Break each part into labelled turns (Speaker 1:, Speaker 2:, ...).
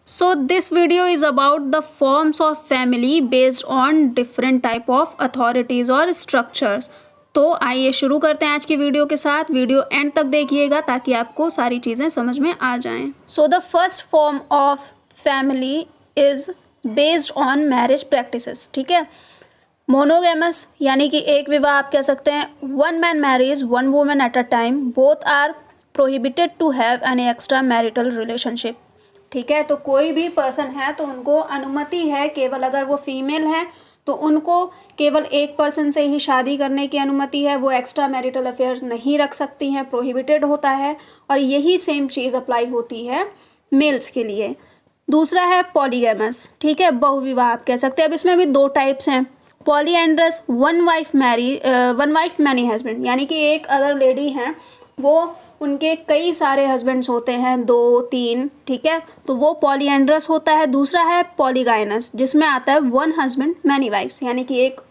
Speaker 1: So this video is about the forms of family based on different type of authorities और structures. तो आइए शुरू करते हैं आज की वीडियो के साथ. वीडियो एंड तक देखिएगा ताकि आपको सारी चीज़ें समझ में आ जाएं. So the first form of family is based on marriage practices. ठीक है, मोनोगेमस यानी कि एक विवाह आप कह सकते हैं. One man marries one woman at a time. Both are prohibited to have any extra marital relationship. ठीक है, तो कोई भी पर्सन है तो उनको अनुमति है, केवल अगर वो फीमेल है तो उनको केवल एक पर्सन से ही शादी करने की अनुमति है. वो एक्स्ट्रा मैरिटल अफेयर्स नहीं रख सकती हैं, प्रोहिबिटेड होता है. और यही सेम चीज़ अप्लाई होती है मेल्स के लिए. दूसरा है पॉलीगैमस. ठीक है, बहुविवाह आप कह सकते हैं. अब इसमें भी दो टाइप्स हैं. Polyandrous one wife many husband, यानी कि एक अगर लेडी हैं वो उनके कई सारे हस्बैंड्स होते हैं, 2-3. ठीक है, तो वो पॉलीएंड्रस होता है. दूसरा है पॉलीगाइनस, जिसमें आता है वन हस्बैंड मैनी वाइफ्स, यानी कि एक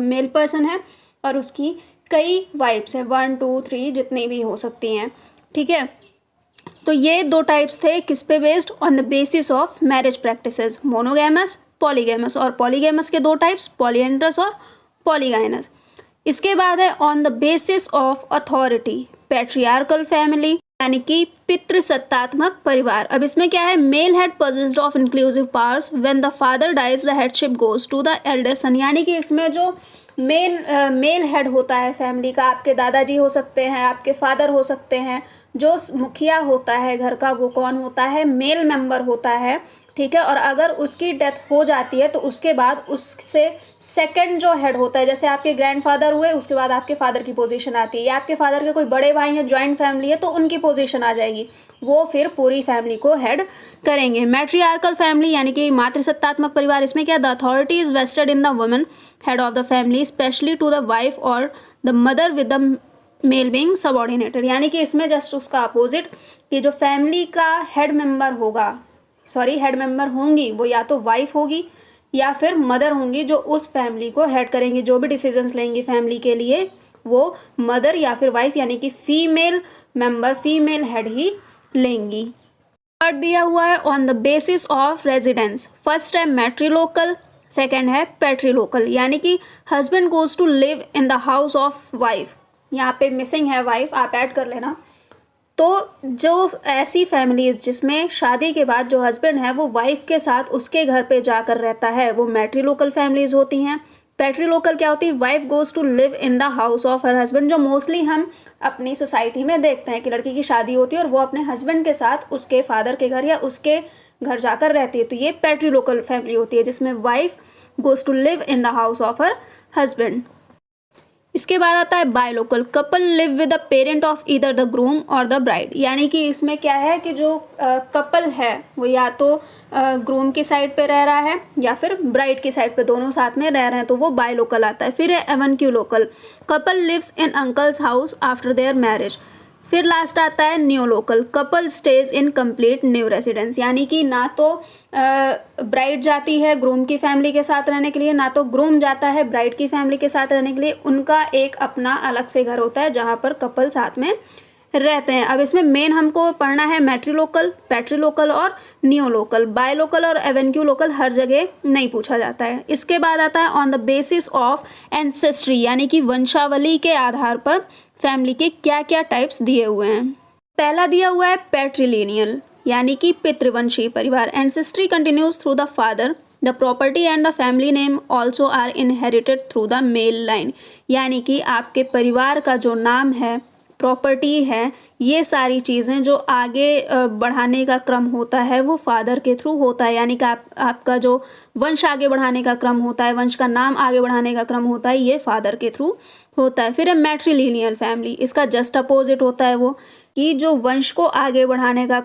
Speaker 1: मेल पर्सन है और उसकी कई वाइफ्स हैं, 1, 2, 3 जितनी भी हो सकती हैं. ठीक है, तो ये दो टाइप्स थे किस पे based on the basis of marriage practices, monogamous, polygamous. और पॉलीगैमस के दो टाइप्स, पॉलीएंड्रस और पॉलीगाइनस. इसके बाद है on the basis of authority, patriarchal family यानी कि पितृसत्तात्मक परिवार. अब इसमें क्या है, male head possessed of inclusive powers when the father dies the headship goes to the eldest son. यानी कि इसमें जो मेल हेड होता है फैमिली का, आपके दादाजी हो सकते हैं, आपके फादर हो सकते हैं. जो मुखिया होता है घर का वो कौन होता है, मेल मेंबर होता है. ठीक है, और अगर उसकी डेथ हो जाती है तो उसके बाद उससे सेकंड जो हेड होता है, जैसे आपके ग्रैंडफादर हुए उसके बाद आपके फादर की पोजीशन आती है, या आपके फादर के कोई बड़े भाई हैं, जॉइंट फैमिली है तो उनकी पोजीशन आ जाएगी. वो फिर पूरी फैमिली को हेड करेंगे. मैट्रियार्कल फैमिली यानी कि मातृसत्तात्मक परिवार. इसमें क्या, the authority is vested in the woman head of the family specially to the wife और the mother with the male being subordinated. यानी कि इसमें जस्ट उसका अपोजिट, कि जो फैमिली का हेड मेंबर होंगी वो या तो वाइफ होगी या फिर मदर होंगी, जो उस फैमिली को हेड करेंगी. जो भी डिसीजंस लेंगी फैमिली के लिए वो मदर या फिर वाइफ यानी कि फीमेल मेंबर, फीमेल हेड ही लेंगी. थर्ड दिया हुआ है on the basis of residence. First है मैट्रिलोकल, सेकेंड है पैट्रिलोकल. यानी कि husband goes to live in the house of wife. यहाँ पे मिसिंग है वाइफ, आप ऐड कर लेना. तो जो ऐसी फैमिलीज जिसमें शादी के बाद जो हस्बैंड है वो वाइफ के साथ उसके घर पे जाकर रहता है, वो मैट्रिलोकल फैमिलीज होती हैं. पैट्रिलोकल क्या होती है, wife goes to live in the house of her husband. जो मोस्टली हम अपनी सोसाइटी में देखते हैं कि लड़की की शादी होती है और वो अपने हस्बैंड के साथ उसके फादर के घर या उसके घर जाकर रहती है, तो ये पैट्रिलोकल फैमिली होती है जिसमें wife goes to live in the house of her husband. इसके बाद आता है bilocal, couple live with the parent of either the groom और द ब्राइड. यानी कि इसमें क्या है कि जो कपल है वो या तो ग्रूम की साइड पे रह रहा है या फिर ब्राइड की साइड पे, दोनों साथ में रह रहे हैं, तो वो बायलोकल आता है. फिर है avunculocal, couple lives in uncle's house after their marriage. फिर लास्ट आता है neolocal, couple stays in complete new residence. यानी कि ना तो ब्राइड जाती है ग्रूम की फैमिली के साथ रहने के लिए, ना तो ग्रूम जाता है ब्राइड की फैमिली के साथ रहने के लिए. उनका एक अपना अलग से घर होता है जहाँ पर कपल साथ में रहते हैं. अब इसमें मेन हमको पढ़ना है मैट्रिलोकल, पैट्रिलोकल और न्यूलोकल. बायलोकल और एवेन्क्यूलोकल हर जगह नहीं पूछा जाता है. इसके बाद आता है on the basis of ancestry, यानी कि वंशावली के आधार पर फैमिली के क्या क्या टाइप्स दिए हुए हैं. पहला दिया हुआ है पैट्रिलिनियल, यानी कि पितृवंशी परिवार. Ancestry continues through the father, the property and the family name also are inherited through the male line. यानी कि आपके परिवार का जो नाम है, प्रॉपर्टी है, ये सारी चीज़ें जो आगे बढ़ाने का क्रम होता है वो फादर के थ्रू होता है. यानी कि आपका जो वंश आगे बढ़ाने का क्रम होता है, वंश का नाम आगे बढ़ाने का क्रम होता है, ये फादर के थ्रू होता है. फिर है मैट्रिलिनियल फैमिली, इसका जस्ट अपोजिट होता है वो, कि जो वंश को आगे बढ़ाने का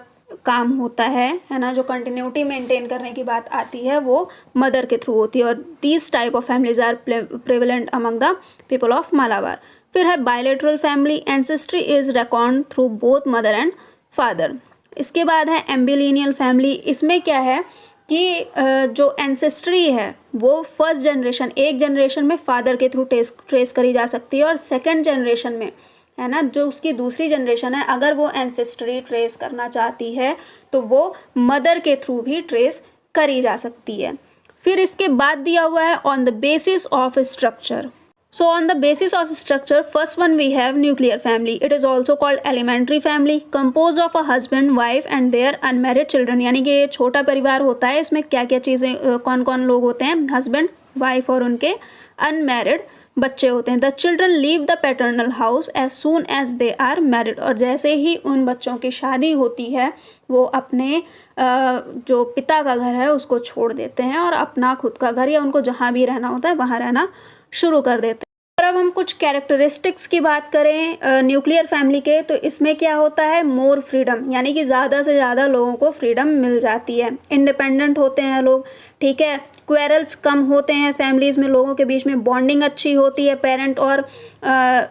Speaker 1: काम होता है ना, जो कंटिन्यूटी मेंटेन करने की बात आती है वो मदर के थ्रू होती है. और these type of families are prevalent among the people of Malabar. फिर है bilateral family, ancestry is record through both mother and father. इसके बाद है एम्बिलिनियल फैमिली. इसमें क्या है कि जो एंसेस्ट्री है वो फर्स्ट जनरेशन, एक जनरेशन में फादर के थ्रू ट्रेस करी जा सकती है, और सेकंड जनरेशन में है ना, जो उसकी दूसरी जनरेशन है, अगर वो एंसेस्ट्री ट्रेस करना चाहती है तो वो मदर के थ्रू भी ट्रेस करी जा सकती है। फिर इसके बाद दिया हुआ है on the basis of structure. So on the basis of structure, first one we have nuclear family. It is also called elementary family, composed of a husband, wife and their unmarried children. यानी कि ये छोटा परिवार होता है, इसमें क्या क्या चीज़ें कौन कौन लोग होते हैं, हस्बैंड, वाइफ और उनके अनमैरिड बच्चे होते हैं। The children leave the paternal house as soon as they are married. और जैसे ही उन बच्चों की शादी होती है वो अपने जो पिता का घर है उसको छोड़ देते हैं और अपना खुद का घर या उनको जहाँ भी रहना होता है वहाँ रहना शुरू कर देते हैं। और अब हम कुछ कैरेक्टरिस्टिक्स की बात करें न्यूक्लियर फैमिली के, तो इसमें क्या होता है, मोर फ्रीडम, यानी कि ज़्यादा से ज़्यादा लोगों को फ्रीडम मिल जाती है, इंडिपेंडेंट होते हैं लोग, ठीक है। क्वेरल्स कम होते हैं फैमिलीज़ में, लोगों के बीच में बॉन्डिंग अच्छी होती है, पेरेंट और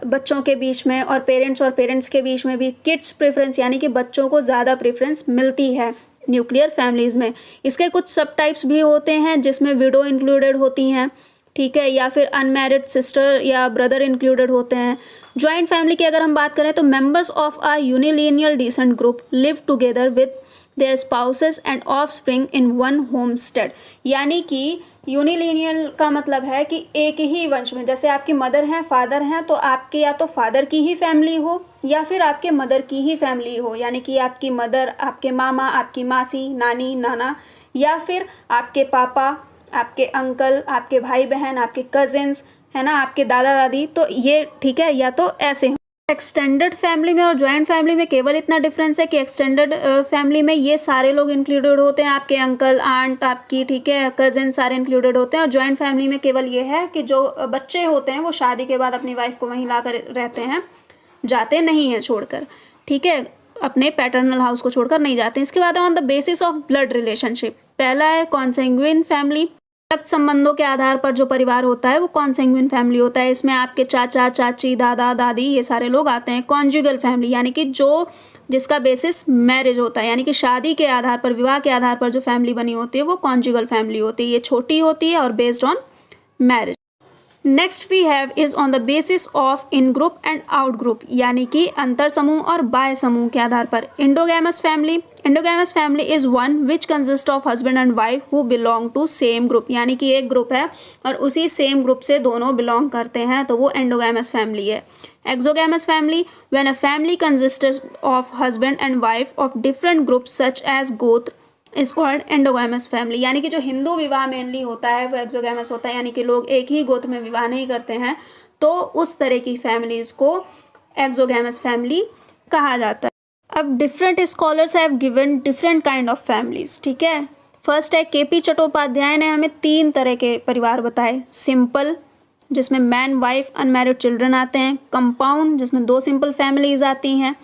Speaker 1: बच्चों के बीच में और पेरेंट्स के बीच में भी। किड्स प्रेफरेंस, यानी कि बच्चों को ज़्यादा प्रेफरेंस मिलती है न्यूक्लियर फैमिलीज़ में। इसके कुछ सब टाइप्स भी होते हैं जिसमें विडो इंक्लूडेड होती हैं, ठीक है, या फिर अनमैरिड सिस्टर या ब्रदर इंक्लूडेड होते हैं। जॉइंट फैमिली की अगर हम बात करें तो members of a unilineal descent group live together with their spouses and offspring in one homestead. यानी कि यूनिलिनियल का मतलब है कि एक ही वंश में, जैसे आपकी मदर हैं, फादर हैं, तो आपके या तो फादर की ही फैमिली हो या फिर आपके मदर की ही फैमिली हो, यानी कि आपकी मदर, आपके मामा, आपकी मासी, नानी, नाना, या फिर आपके पापा, आपके अंकल, आपके भाई बहन, आपके कजिन्स, है ना, आपके दादा दादी, तो ये ठीक है, या तो ऐसे हो। एक्सटेंडेड फैमिली में और जॉइंट फैमिली में केवल इतना डिफरेंस है कि एक्सटेंडेड फैमिली में ये सारे लोग इंक्लूडेड होते हैं, आपके अंकल, आंट, आपकी, ठीक है, कजिन सारे इंक्लूडेड होते हैं। और जॉइंट फैमिली में केवल ये है कि जो बच्चे होते हैं वो शादी के बाद अपनी वाइफ को वहीं ला कर रहते हैं, जाते नहीं हैं छोड़कर, ठीक है, अपने पैटर्नल हाउस को छोड़कर नहीं जाते। इसके बाद on the basis of blood relationship, पहला है कॉन्सेंग्युइन फैमिली, रक्त संबंधों के आधार पर जो परिवार होता है वो कॉन्सेंग्युइन फैमिली होता है। इसमें आपके चाचा, चाची, दादा, दादी, ये सारे लोग आते हैं। कॉन्जुगल फैमिली, यानी कि जिसका बेसिस मैरिज होता है, यानी कि शादी के आधार पर, विवाह के आधार पर जो फैमिली बनी होती है वो कॉन्जुगल फैमिली होती है। ये छोटी होती है और based on marriage. Next we have is on the basis of in group and out group, यानी कि अंतर समूह और बाह्य समूह के आधार पर। Endogamous family is one which consist of husband and wife who belong to same group, यानी कि एक ग्रुप है और उसी सेम ग्रुप से दोनों बिलोंग करते हैं, तो वो एंडोगैमस फैमिली है। Exogamous family, when a family consists of husband and wife of different groups such as gotra is called endogamous family, यानी कि जो हिंदू विवाह मेनली होता है वो एक्सोगैमस होता है, यानी कि लोग एक ही गोत्र में विवाह नहीं करते हैं, तो उस तरह की फैमिलीज़ को एक्सोगैमस फैमिली कहा जाता है। अब different scholars have given different kind of families, ठीक है। फर्स्ट है केपी चट्टोपाध्याय ने हमें 3 तरह के परिवार बताए। सिंपल, जिसमें मैन, वाइफ, अनमैरिड चिल्ड्रन आते हैं। कंपाउंड, जिसमें 2 सिंपल फैमिलीज़ आती हैं,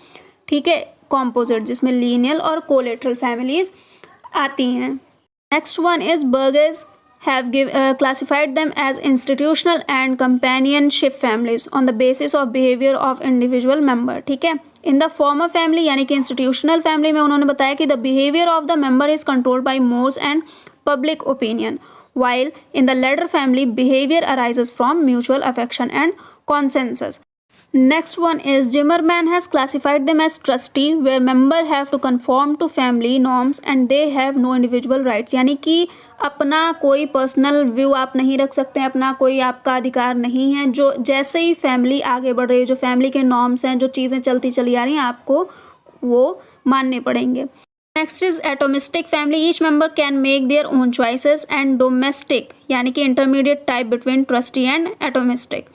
Speaker 1: ठीक है। कॉम्पोजिट, जिसमें लीनियल और कोलेटरल फैमिलीज़ आती हैं। Next one is burgers have classified them as institutional and companionship families on the basis of behavior of individual member, ठीक है। इन द फॉर्मर फैमिली, यानी कि इंस्टीट्यूशनल फैमिली में उन्होंने बताया कि the behaviour of the member is controlled by mores and public opinion, while in the latter family behavior arises from mutual affection and consensus. Next one is Zimmerman has classified them as trustee, where member have to conform to family norms and they have no individual rights, यानी कि अपना कोई personal view आप नहीं रख सकते हैं, अपना कोई आपका अधिकार नहीं है। जो जैसे ही फैमिली आगे बढ़ रही है, जो फैमिली के नॉर्म्स हैं, जो चीज़ें चलती चली आ रही हैं, आपको वो मानने पड़ेंगे। Next is atomistic family, each member can make their own choices and domestic, यानी कि intermediate type between trustee and atomistic.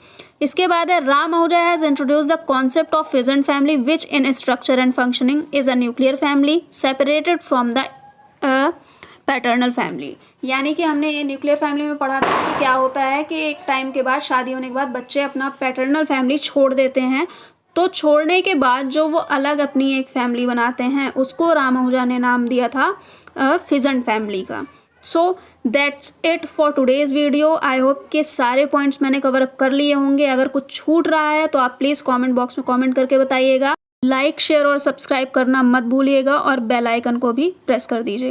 Speaker 1: इसके बाद है Ram Ahuja has introduce the concept of pheasant family which in structure and functioning is a nuclear family separated from the paternal family, यानी कि हमने ये nuclear family में पढ़ा था कि क्या होता है कि एक टाइम के बाद, शादी होने के बाद बच्चे अपना पैटर्नल फैमिली छोड़ देते हैं, तो छोड़ने के बाद जो वो अलग अपनी एक फैमिली बनाते हैं उसको राम आहूजा ने नाम दिया था फिजेंट फैमिली का। So that's it for today's video. I hope कि सारे पॉइंट्स मैंने कवर अप कर लिए होंगे। अगर कुछ छूट रहा है तो आप प्लीज़ कमेंट बॉक्स में कमेंट करके बताइएगा। लाइक, शेयर और सब्सक्राइब करना मत भूलिएगा और बेल आइकन को भी प्रेस कर दीजिएगा।